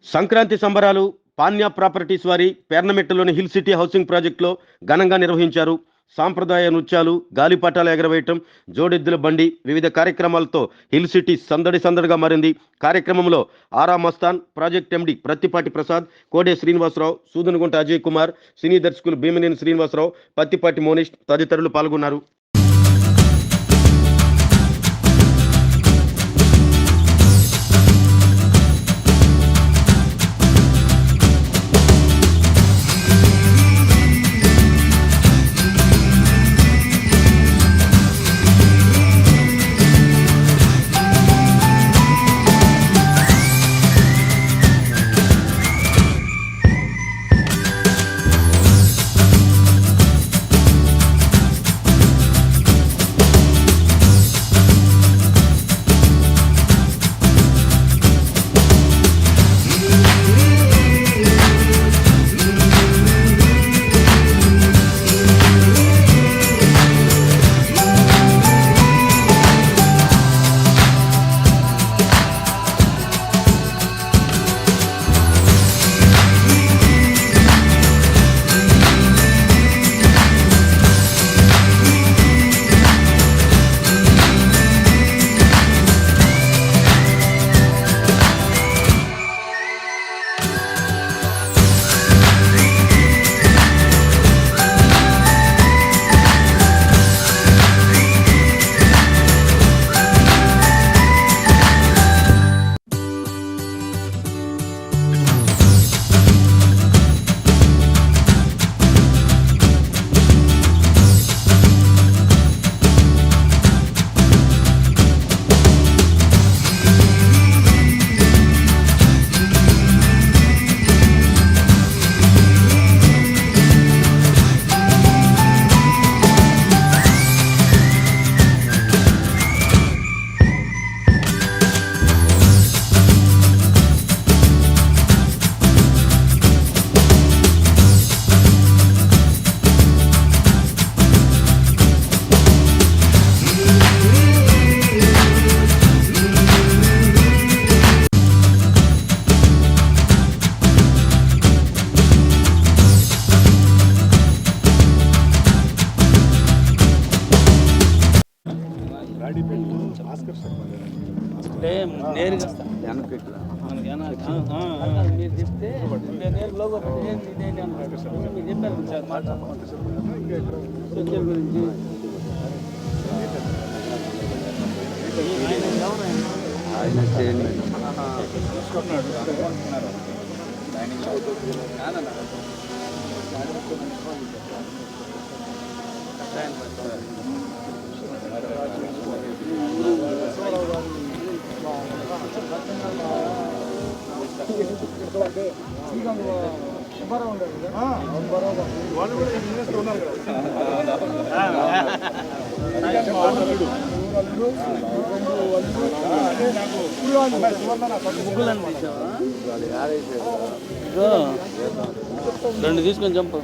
సంక్రాంతి సంబరాలు పాన్య ప్రాపర్టీస్ వారి పేర్నమెట్టలోని hill city housing ప్రాజెక్టులో ఘనంగా నిర్వహించారు. సాంప్రదాయ నృత్యాలు, గాలిపటాలు ఎగరవేయటం, జోడెద్దుల బండి, వివిధ కార్యక్రమాలతో హిల్ సిటీ సందడి సందడిగా మారింది. కార్యక్రమంలో ఆరా మస్తాన్, ప్రాజెక్ట్ ఎండి ప్రత్తిపాటి ప్రసాద్, కోడే శ్రీనివాసరావు, సూదనగుంట అజయ్ కుమార్, సినీ దర్శకులు భీమనేని శ్రీనివాసరావు, పత్తిపాటి మోనిష్ తదితరులు పాల్గొన్నారు. నేరుగా మీరు చెప్తే నేను లోగో మీరు చెప్పారు సార్ మాట్లాడుకోండి గురించి ఆయన రెండు తీసుకొని చంపు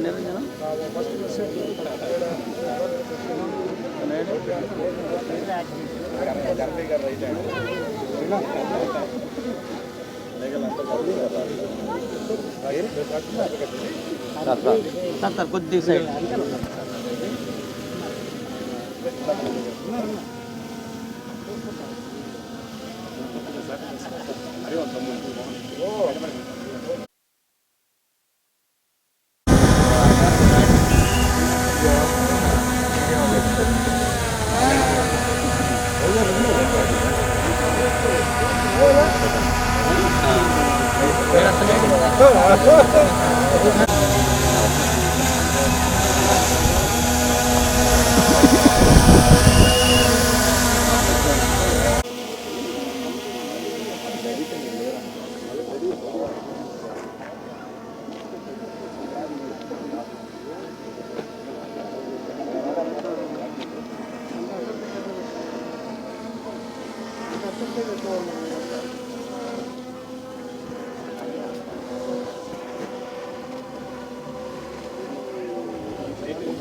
నిరంజన సార్ కొద్ది సైడ్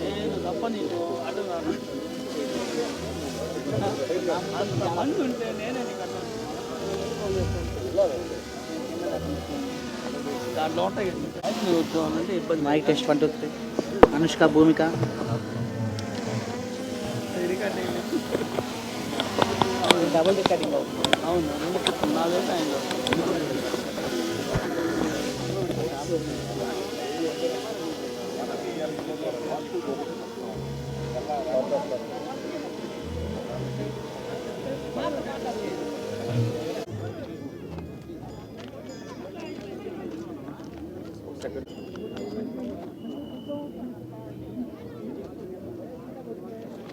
నేను తప్ప నీకు అటు అంటుంటే నేనే దాంట్లో ఉంటాయి అంటే ఇబ్బంది. మైక్ టెస్ట్ 1 2 3 అనుష్క భూమిక డబుల్ రికార్డింగ్ అవును 4 టైంలో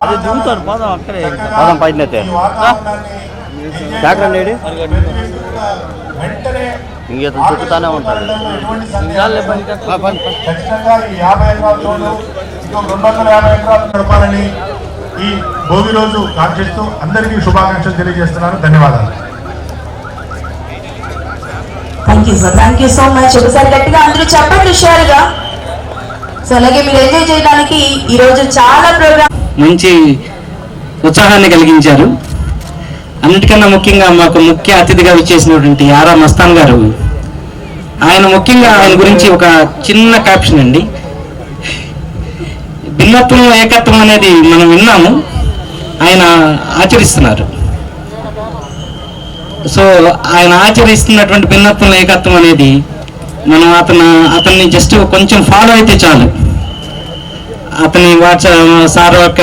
అది దిగుతారు పోదాం అక్కడే పాదం పైనైతే ట్రాక్టర్ లేడీ ఇంక చుట్టుతానే ఉంటుంది. ఖచ్చితంగా ఈ 50 ఎకరాల చోటు ఇంకో 250 ఎకరాలు గడపాలని ఈ భోగి రోజు కాంక్షిస్తూ అందరికీ శుభాకాంక్షలు తెలియజేస్తున్నారు. ధన్యవాదాలు. Thank you so much. ఒకసారి గట్టిగా అందరూ చెప్పండి హుషారుగా. సో అలాగే మీరు ఎంజాయ్ చేయడానికి ఈ రోజు చాలా ప్రోగ్రామ్ మంచి ఉత్సాహాన్ని కలిగించారు. అన్నిటికన్నా ముఖ్యంగా మాకు ముఖ్య అతిథిగా విచ్చేసినటువంటి ఆరా మస్తాన్ గారు, ఆయన ముఖ్యంగా ఆయన గురించి ఒక చిన్న క్యాప్షన్ అండి. భిన్నత్వం ఏకత్వం అనేది మనం విన్నాము, ఆయన ఆచరిస్తున్నారు. సో ఆయన ఆచరిస్తున్నటువంటి భిన్నత్వం ఏకత్వం అనేది మనం అతన్ని జస్ట్ కొంచెం ఫాలో అయితే చాలు. అతని వాట్సాప్ సార్ యొక్క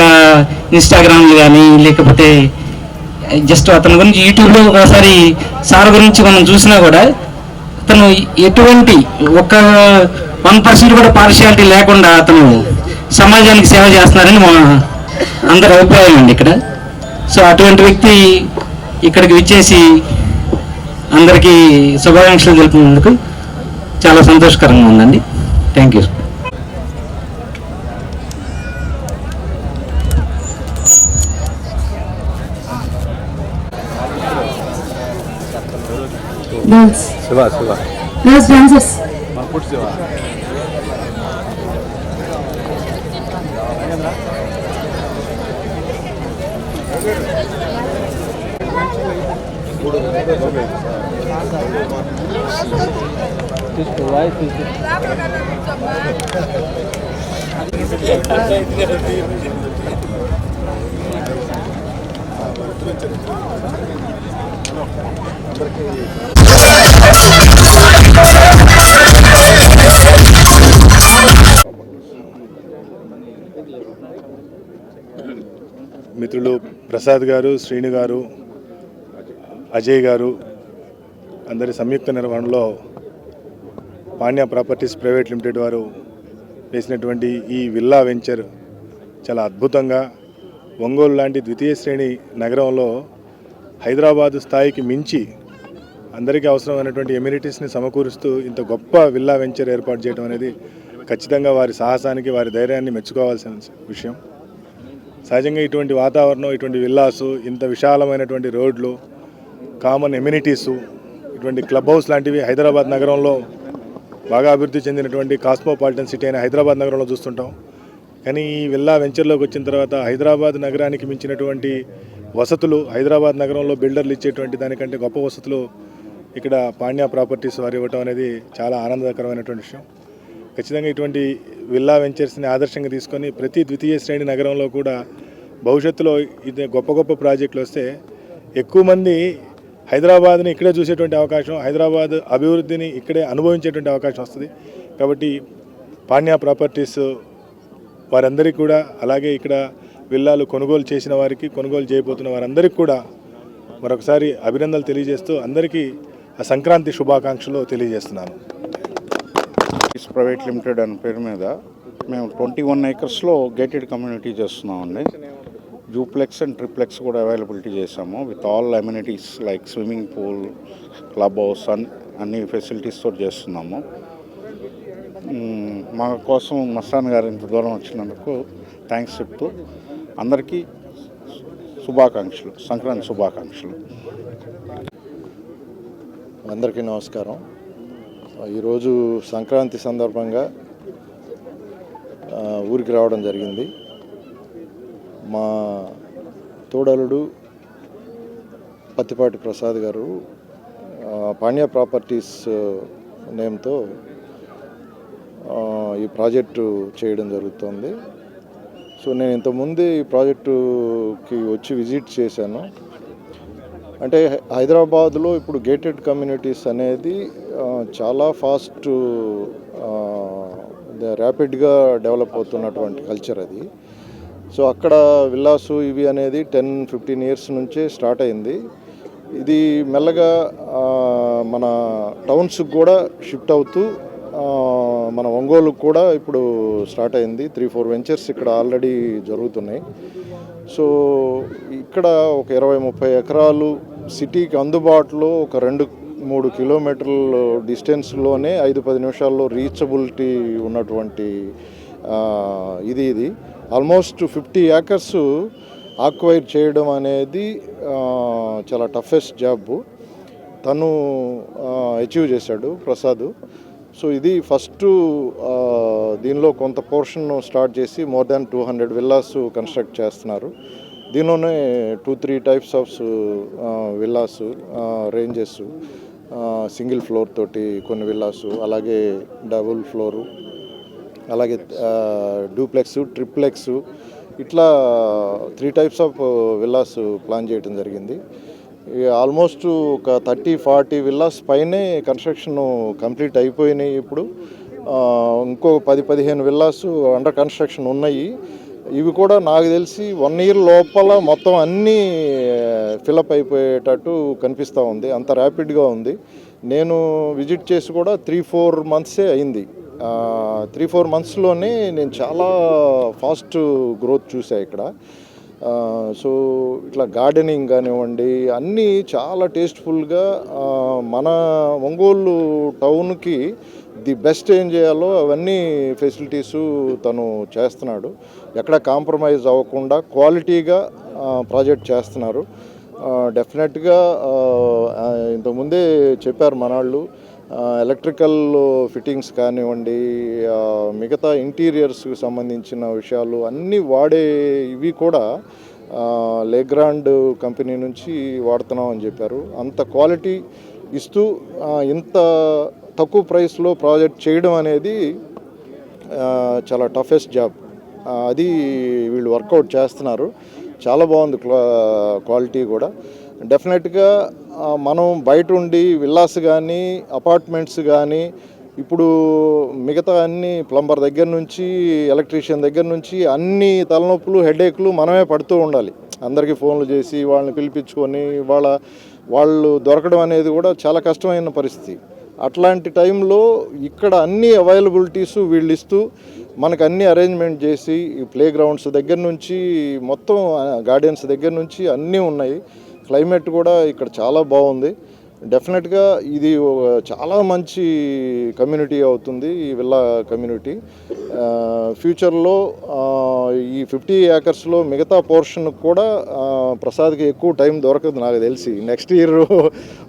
ఇన్స్టాగ్రామ్ కానీ లేకపోతే జస్ట్ అతని గురించి యూట్యూబ్లో ఒకసారి సార్ గురించి మనం చూసినా కూడా అతను ఎటువంటి ఒక 1% కూడా పార్షియాలిటీ లేకుండా అతను సమాజానికి సేవ చేస్తున్నారని మా అందరి అభిప్రాయం అండి ఇక్కడ. సో అటువంటి వ్యక్తి ఇక్కడికి విచ్చేసి అందరికీ శుభాకాంక్షలు తెలిపినందుకు చాలా సంతోషకరంగా ఉందండి. Thank you. మిత్రులు ప్రసాద్ గారు, శ్రీను గారు, అజయ్ గారు అందరి సంయుక్త నిర్వహణలో పాండ్య ప్రాపర్టీస్ ప్రైవేట్ లిమిటెడ్ వారు వేసినటువంటి ఈ విల్లా వెంచర్ చాలా అద్భుతంగా ఒంగోలు లాంటి ద్వితీయ శ్రేణి నగరంలో హైదరాబాదు స్థాయికి మించి అందరికీ అవసరమైనటువంటి ఎమ్యూనిటీస్ని సమకూరుస్తూ ఇంత గొప్ప విల్లా వెంచర్ ఏర్పాటు చేయడం అనేది ఖచ్చితంగా వారి సాహసానికి, వారి ధైర్యాన్ని మెచ్చుకోవాల్సిన విషయం. సహజంగా ఇటువంటి వాతావరణం, ఇటువంటి విల్లాసు, ఇంత విశాలమైనటువంటి రోడ్లు, కామన్ ఎమ్యూనిటీసు, ఇటువంటి క్లబ్ హౌస్ లాంటివి హైదరాబాద్ నగరంలో బాగా అభివృద్ధి చెందినటువంటి కాస్మోపాలిటన్ సిటీ అయిన హైదరాబాద్ నగరంలో చూస్తుంటాం. కానీ ఈ విల్లా వెంచర్లోకి వచ్చిన తర్వాత హైదరాబాద్ నగరానికి మించినటువంటి వసతులు, హైదరాబాద్ నగరంలో బిల్డర్లు ఇచ్చేటువంటి దానికంటే గొప్ప వసతులు ఇక్కడ పాండ్య ప్రాపర్టీస్ వారు ఇవ్వటం అనేది చాలా ఆనందకరమైనటువంటి విషయం. ఖచ్చితంగా ఇటువంటి విల్లా వెంచర్స్ని ఆదర్శంగా తీసుకొని ప్రతి ద్వితీయ శ్రేణి నగరంలో కూడా భవిష్యత్తులో ఇది గొప్ప గొప్ప ప్రాజెక్టులు వస్తే ఎక్కువ మంది హైదరాబాద్ని ఇక్కడే చూసేటువంటి అవకాశం, హైదరాబాద్ అభివృద్ధిని ఇక్కడే అనుభవించేటువంటి అవకాశం వస్తుంది. కాబట్టి పాండ్య ప్రాపర్టీస్ వారందరికీ కూడా, అలాగే ఇక్కడ విల్లాలు కొనుగోలు చేసిన వారికి, కొనుగోలు చేయబోతున్న వారందరికీ కూడా మరొకసారి అభినందనలు తెలియజేస్తూ అందరికీ ఆ సంక్రాంతి శుభాకాంక్షలు తెలియజేస్తున్నాను. ప్రైవేట్ లిమిటెడ్ అనే పేరు మీద మేము 21 acresలో గేటెడ్ కమ్యూనిటీ చేస్తున్నామండి. డూప్లెక్స్ అండ్ ట్రిప్లెక్స్ కూడా అవైలబిలిటీ చేసాము with all amenities like swimming pool, club house అన్ని ఫెసిలిటీస్తో చేస్తున్నాము. మా కోసం మస్తాన్ గారు ఇంత దూరం వచ్చినందుకు థ్యాంక్స్ చెప్తూ అందరికీ శుభాకాంక్షలు, సంక్రాంతి శుభాకాంక్షలు. అందరికీ నమస్కారం. ఈరోజు సంక్రాంతి సందర్భంగా ఊరికి రావడం జరిగింది. మా తోడలుడు పత్తిపాటి ప్రసాద్ గారు పాణ్య ప్రాపర్టీస్ నేమ్తో ఈ ప్రాజెక్టు చేయడం జరుగుతుంది. సో నేను ఇంతకుముందు ఈ ప్రాజెక్టుకి వచ్చి విజిట్ చేశాను. అంటే హైదరాబాద్లో ఇప్పుడు గేటెడ్ కమ్యూనిటీస్ అనేది చాలా ఫాస్ట్ ర్యాపిడ్గా డెవలప్ అవుతున్నటువంటి కల్చర్ అది. సో అక్కడ విల్లాసు ఇవి అనేది 10-15 ఇయర్స్ నుంచే స్టార్ట్ అయింది. ఇది మెల్లగా మన టౌన్స్కి కూడా షిఫ్ట్ అవుతూ మన ఒంగోలుకు కూడా ఇప్పుడు స్టార్ట్ అయింది. 3-4 వెంచర్స్ ఇక్కడ ఆల్రెడీ జరుగుతున్నాయి. సో ఇక్కడ ఒక 20-30 ఎకరాలు సిటీకి అందుబాటులో ఒక 2-3 కిలోమీటర్ల డిస్టెన్స్లోనే 5-10 నిమిషాల్లో రీచబిలిటీ ఉన్నటువంటి ఇది ఆల్మోస్ట్ 50 ఏకర్స్ ఆక్వైర్ చేయడం అనేది చాలా టఫెస్ట్ జాబ్. తను అచీవ్ చేశాడు ప్రసాద్. సో ఇది ఫస్ట్ దీనిలో కొంత పోర్షన్ స్టార్ట్ చేసి మోర్ దాన్ 200 విల్లాస్ కన్స్ట్రక్ట్ చేస్తున్నారు. దీనిలోనే 2-3 types of villas ranges, single floor తోటి కొన్ని విల్లాస్, అలాగే డబుల్ ఫ్లోరు, అలాగే డూప్లెక్స్, ట్రిప్లెక్స్, ఇట్లా 3 టైప్స్ ఆఫ్ విల్లాస్ ప్లాన్ చేయడం జరిగింది. ఆల్మోస్ట్ ఒక 30-40 విల్లాస్ పైనే కన్స్ట్రక్షన్ కంప్లీట్ అయిపోయినాయి. ఇప్పుడు ఇంకో 10-15 విల్లాస్ అండర్ కన్స్ట్రక్షన్ ఉన్నాయి. ఇవి కూడా నాకు తెలిసి 1 ఇయర్ లోపల మొత్తం అన్నీ ఫిలప్ అయిపోయేటట్టు కనిపిస్తూ ఉంది. అంత ర్యాపిడ్గా ఉంది. నేను విజిట్ చేసి కూడా 3-4 మంత్సే అయింది. 3-4 మంత్స్లోనే నేను చాలా ఫాస్ట్ గ్రోత్ చూసాను ఇక్కడ. సో ఇట్లా గార్డెనింగ్ కానివ్వండి, అన్నీ చాలా టేస్ట్ఫుల్గా మన ఒంగోలు టౌన్కి ది బెస్ట్ ఏం చేయాలో అవన్నీ ఫెసిలిటీసు తను చేస్తున్నాడు. ఎక్కడ కాంప్రమైజ్ అవ్వకుండా క్వాలిటీగా ప్రాజెక్ట్ చేస్తున్నారు. డెఫినెట్గా ఇంతకుముందే చెప్పారు మనాళ్ళు, ఎలక్ట్రికల్ ఫిట్టింగ్స్ కానివ్వండి, మిగతా ఇంటీరియర్స్కి సంబంధించిన విషయాలు అన్నీ వాడే ఇవి కూడా లేగ్రాండ్ కంపెనీ నుంచి వాడుతున్నాం అని చెప్పారు. అంత క్వాలిటీ ఇస్తూ ఇంత తక్కువ ప్రైస్లో ప్రాజెక్ట్ చేయడం అనేది చాలా టఫెస్ట్ జాబ్. అది వీళ్ళు వర్కౌట్ చేస్తున్నారు. చాలా బాగుంది క్వాలిటీ కూడా. డెఫినెట్గా మనం బయట ఉండి విల్లాస్ కానీ అపార్ట్మెంట్స్ కానీ ఇప్పుడు మిగతా అన్ని ప్లంబర్ దగ్గర నుంచి ఎలక్ట్రీషియన్ దగ్గర నుంచి అన్ని తలనొప్పులు, హెడేక్లు మనమే పడుతూ ఉండాలి. అందరికీ ఫోన్లు చేసి వాళ్ళని పిలిపించుకొని వాళ్ళు దొరకడం అనేది కూడా చాలా కష్టమైన పరిస్థితి. అట్లాంటి టైంలో ఇక్కడ అన్ని అవైలబిలిటీస్ వీళ్ళు ఇస్తూ మనకు అన్ని అరేంజ్మెంట్ చేసి ఈ ప్లే గ్రౌండ్స్ దగ్గర నుంచి మొత్తం గార్డెన్స్ దగ్గర నుంచి అన్నీ ఉన్నాయి. క్లైమేట్ కూడా ఇక్కడ చాలా బాగుంది. డెఫినెట్గా ఇది చాలా మంచి కమ్యూనిటీ అవుతుంది ఈ విల్లా కమ్యూనిటీ. ఫ్యూచర్లో ఈ 50 ఏకర్స్లో మిగతా పోర్షన్ కూడా ప్రసాద్కి ఎక్కువ టైం దొరకదు నాకు తెలిసి. నెక్స్ట్ ఇయర్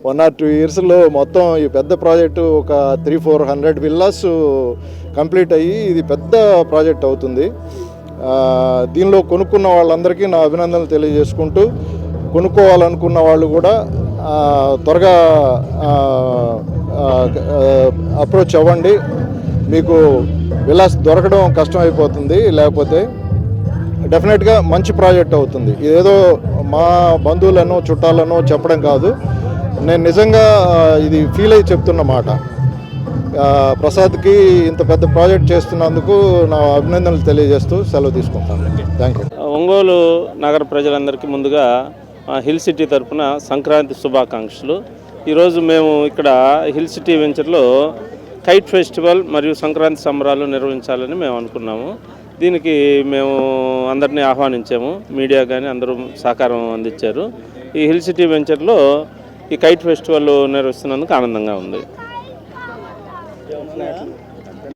1 or 2 ఇయర్స్లో మొత్తం ఈ పెద్ద ప్రాజెక్టు ఒక 300-400 విల్లాస్ కంప్లీట్ అయ్యి ఇది పెద్ద ప్రాజెక్ట్ అవుతుంది. దీనిలో కొనుక్కున్న వాళ్ళందరికీ నా అభినందనలు తెలియజేసుకుంటూ, కొనుక్కోవాలనుకున్న వాళ్ళు కూడా త్వరగా అప్రోచ్ అవ్వండి. మీకు విల్లాస్ దొరకడం కష్టమైపోతుంది, లేకపోతే డెఫినెట్గా మంచి ప్రాజెక్ట్ అవుతుంది. ఇదేదో మా బంధువులను చుట్టాలను చెప్పడం కాదు, నేను నిజంగా ఇది ఫీల్ అయ్యి చెప్తున్న మాట. ప్రసాద్కి ఇంత పెద్ద ప్రాజెక్ట్ చేస్తున్నందుకు నా అభినందనలు తెలియజేస్తూ సెలవు తీసుకుంటాను. Thank you. ఒంగోలు నగర ప్రజలందరికీ ముందుగా హిల్ సిటీ తరఫున సంక్రాంతి శుభాకాంక్షలు. ఈరోజు మేము ఇక్కడ హిల్ సిటీ వెంచర్లో కైట్ ఫెస్టివల్ మరియు సంక్రాంతి సంబరాలు నిర్వహించాలని మేము అనుకున్నాము. దీనికి మేము అందరినీ ఆహ్వానించాము, మీడియా కానీ అందరూ సహకారం అందించారు. ఈ హిల్ సిటీ వెంచర్లో ఈ కైట్ ఫెస్టివల్ నిర్వహిస్తున్నందుకు ఆనందంగా ఉంది.